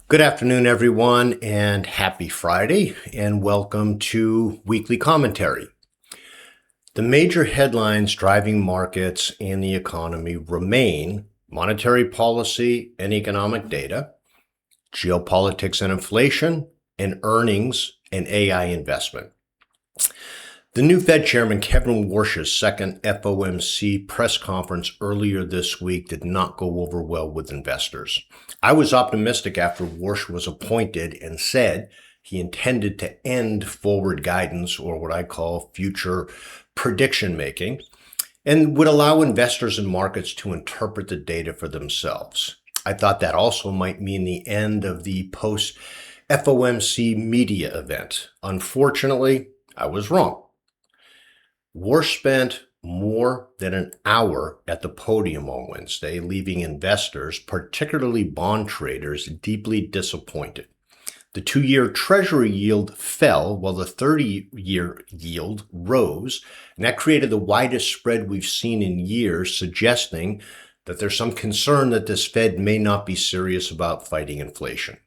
Good afternoon, everyone, and happy Friday, and welcome to Weekly Commentary. The major headlines driving markets and the economy remain monetary policy and economic data, geopolitics and inflation, and earnings and AI investment. The new Fed Chairman Kevin Warsh's second FOMC press conference earlier this week did not go over well with investors. I was optimistic after Warsh was appointed and said he intended to end forward guidance, or what I call future prediction making, and would allow investors and markets to interpret the data for themselves. I thought that also might mean the end of the post-FOMC media event. Unfortunately, I was wrong. Warsh spent more than an hour at the podium on Wednesday, leaving investors, particularly bond traders, deeply disappointed. The 2-year Treasury yield fell while the 30-year yield rose, and that created the widest spread we've seen in years, suggesting that there's some concern that this Fed may not be serious about fighting inflation.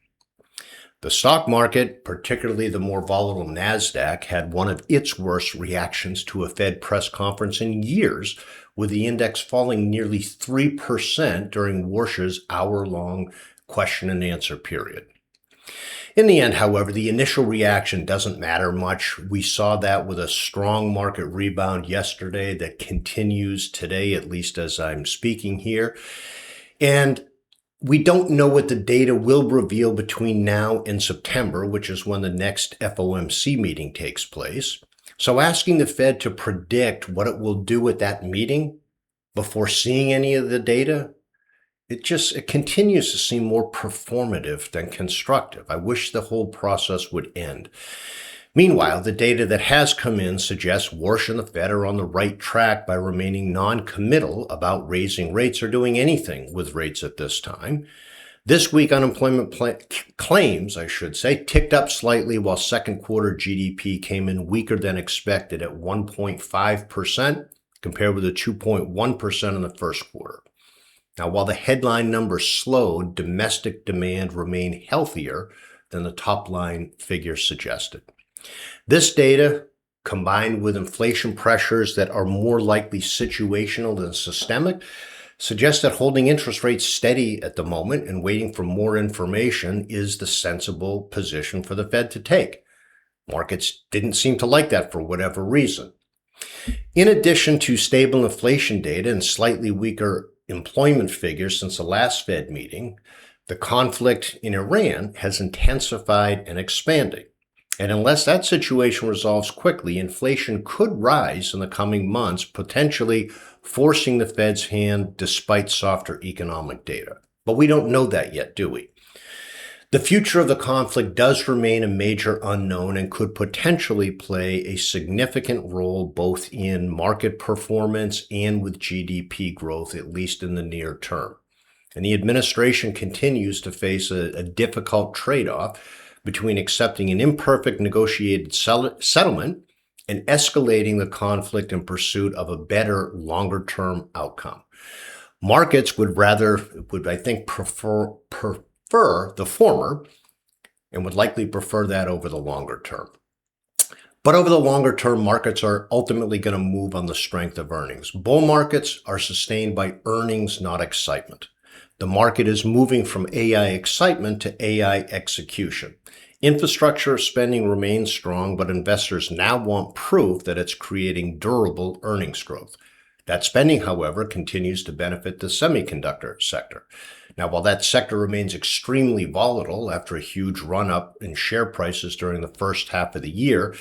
The stock market, particularly the more volatile NASDAQ, had one of its worst reactions to a Fed press conference in years, with the index falling nearly 3% during Warsh's hour-long question and answer period. In the end, however, the initial reaction doesn't matter much. We saw that with a strong market rebound yesterday that continues today, at least as I'm speaking here. And we don't know what the data will reveal between now and September, which is when the next FOMC meeting takes place. So asking the Fed to predict what it will do at that meeting before seeing any of the data, it continues to seem more performative than constructive. I wish the whole process would end. Meanwhile, the data that has come in suggests Warsh and the Fed are on the right track by remaining non-committal about raising rates or doing anything with rates at this time. This week, unemployment claims, ticked up slightly while second quarter GDP came in weaker than expected at 1.5%, compared with the 2.1% in the first quarter. Now, while the headline numbers slowed, domestic demand remained healthier than the top-line figures suggested. This data, combined with inflation pressures that are more likely situational than systemic, suggests that holding interest rates steady at the moment and waiting for more information is the sensible position for the Fed to take. Markets didn't seem to like that for whatever reason. In addition to stable inflation data and slightly weaker employment figures since the last Fed meeting, the conflict in Iran has intensified and expanding. And unless that situation resolves quickly, inflation could rise in the coming months, potentially forcing the Fed's hand despite softer economic data. But we don't know that yet, do we? The future of the conflict does remain a major unknown and could potentially play a significant role both in market performance and with GDP growth, at least in the near term. And the administration continues to face a difficult trade-off between accepting an imperfect negotiated settlement and escalating the conflict in pursuit of a better, longer-term outcome. Markets would prefer the former and would likely prefer that over the longer term. But over the longer term, markets are ultimately going to move on the strength of earnings. Bull markets are sustained by earnings, not excitement. The market is moving from AI excitement to AI execution. Infrastructure spending remains strong, but investors now want proof that it's creating durable earnings growth. That spending, however, continues to benefit the semiconductor sector. Now, while that sector remains extremely volatile after a huge run-up in share prices during the first half of the year,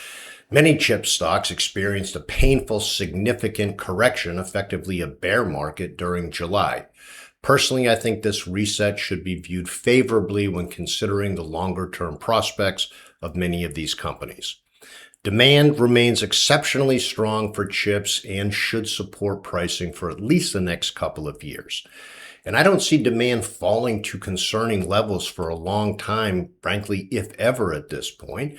many chip stocks experienced a painful, significant correction, effectively a bear market during July. Personally, I think this reset should be viewed favorably when considering the longer-term prospects of many of these companies. Demand remains exceptionally strong for chips and should support pricing for at least the next couple of years. And I don't see demand falling to concerning levels for a long time, frankly, if ever at this point.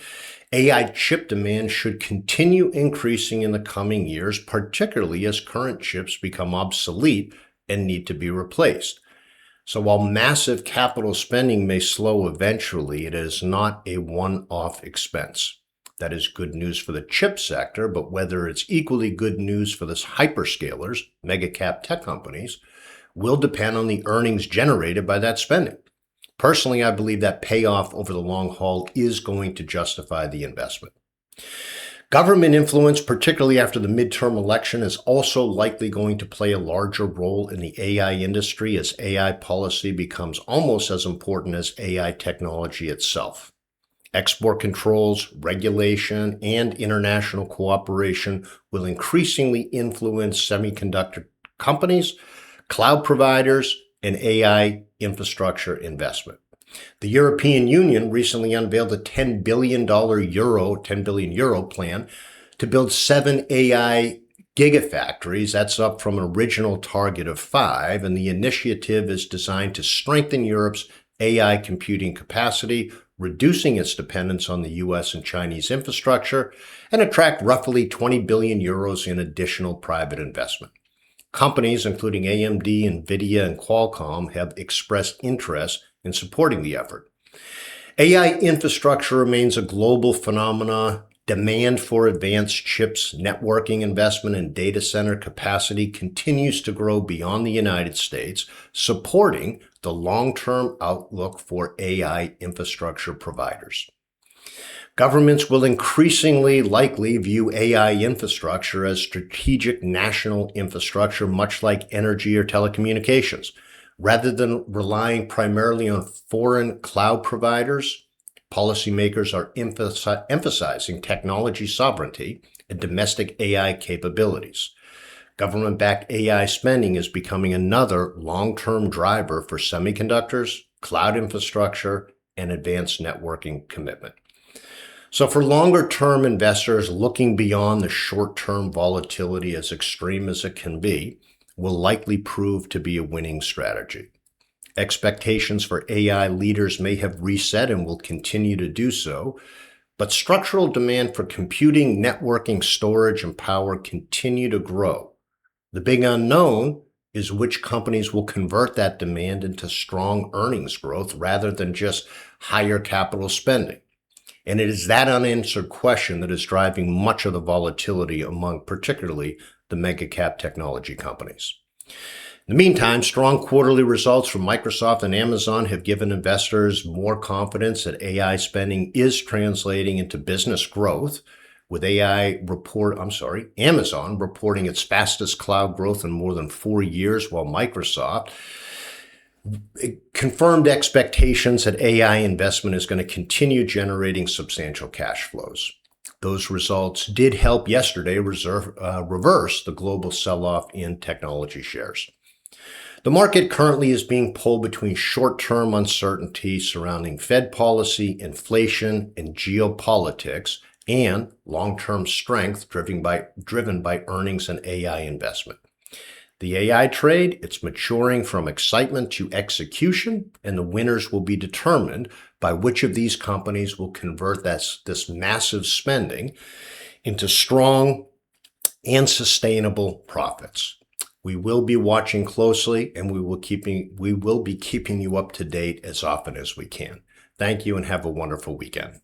AI chip demand should continue increasing in the coming years, particularly as current chips become obsolete and need to be replaced. So while massive capital spending may slow eventually, it is not a one-off expense. That is good news for the chip sector, but whether it's equally good news for the hyperscalers, mega cap tech companies, will depend on the earnings generated by that spending. Personally, I believe that payoff over the long haul is going to justify the investment. Government influence, particularly after the midterm election, is also likely going to play a larger role in the AI industry as AI policy becomes almost as important as AI technology itself. Export controls, regulation, and international cooperation will increasingly influence semiconductor companies, cloud providers, and AI infrastructure investment. The European Union recently unveiled a $10 billion plan to build 7 AI gigafactories. That's up from an original target of 5, and the initiative is designed to strengthen Europe's AI computing capacity, reducing its dependence on the US and Chinese infrastructure, and attract roughly 20 billion euros in additional private investment. Companies including AMD, NVIDIA, and Qualcomm have expressed interest in supporting the effort. AI infrastructure remains a global phenomenon. Demand for advanced chips, networking investment, and data center capacity continues to grow beyond the United States, supporting the long-term outlook for AI infrastructure providers. Governments will increasingly likely view AI infrastructure as strategic national infrastructure, much like energy or telecommunications. Rather than relying primarily on foreign cloud providers, policymakers are emphasizing technology sovereignty and domestic AI capabilities. Government-backed AI spending is becoming another long-term driver for semiconductors, cloud infrastructure, and advanced networking commitment. So for longer-term investors looking beyond the short-term volatility, as extreme as it can be, will likely prove to be a winning strategy. Expectations for AI leaders may have reset and will continue to do so, but structural demand for computing, networking, storage, and power continue to grow. The big unknown is which companies will convert that demand into strong earnings growth rather than just higher capital spending. And it is that unanswered question that is driving much of the volatility among particularly the mega cap technology companies. In the meantime, strong quarterly results from Microsoft and Amazon have given investors more confidence that AI spending is translating into business growth, with Amazon reporting its fastest cloud growth in more than 4 years, while Microsoft confirmed expectations that AI investment is going to continue generating substantial cash flows. Those results did help yesterday reverse the global sell-off in technology shares. The market currently is being pulled between short-term uncertainty surrounding Fed policy, inflation, and geopolitics, and long-term strength driven by earnings and AI investment. The AI trade, it's maturing from excitement to execution, and the winners will be determined by which of these companies will convert this massive spending into strong and sustainable profits. We will be watching closely, and we will be keeping you up to date as often as we can. Thank you and have a wonderful weekend.